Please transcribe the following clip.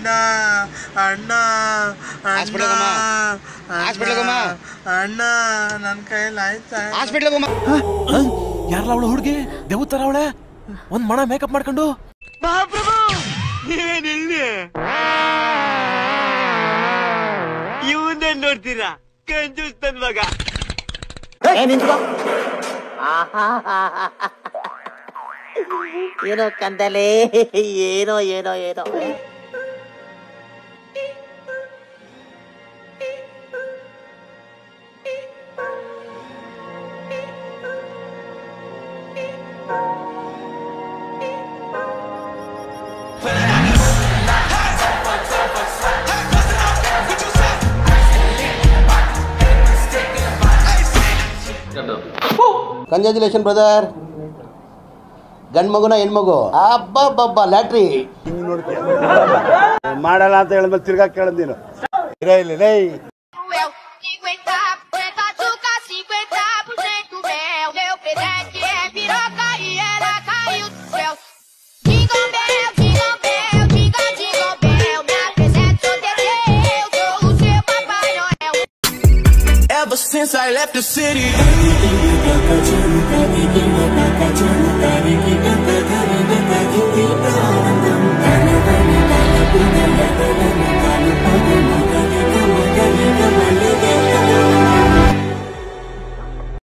ಅಣ್ಣ ಅಣ್ಣ ಅಣ್ಣ ನನ್ನ ಕೈಯಲ್ಲಿ ಆಯ್ತಾ ಯಾರಲ್ಲ ಅವಳು ಹುಡುಗಿ ದೇವತರ ಅವಳೆ ಒಂದ್ ಮಣ ಮೇಕಪ್ ಮಾಡ್ಕೊಂಡು ಮಹಾಪ್ರಭು ನೀವೇನಿಲ್ಲಿ ಇವನ್ನೇ ನೋಡ್ತೀರಾ ಕಂಜೂಸ್ ನನ್ ಮಗ ಏನೋ ಕಂದಲೆ ಏನೋ ಏನೋ ಏನೋ ಕಂಗ್ರಾಚುಲೇಷನ್ ಬ್ರದರ್. ಗಂಡ್ ಮಗುನ ಹೆಣ್ಮಗು ಅಬ್ಬಬ್ಬಬ್ಬ ಲ್ಯಾಟ್ರಿ ಮಾಡಲ್ಲ ಅಂತ ಹೇಳಿದ್ಮೇಲೆ ತಿರ್ಗಾ ಕೇಳದ್ ನೀನು ಇಲ್ಲ Rai Ever since I left the city, everything you got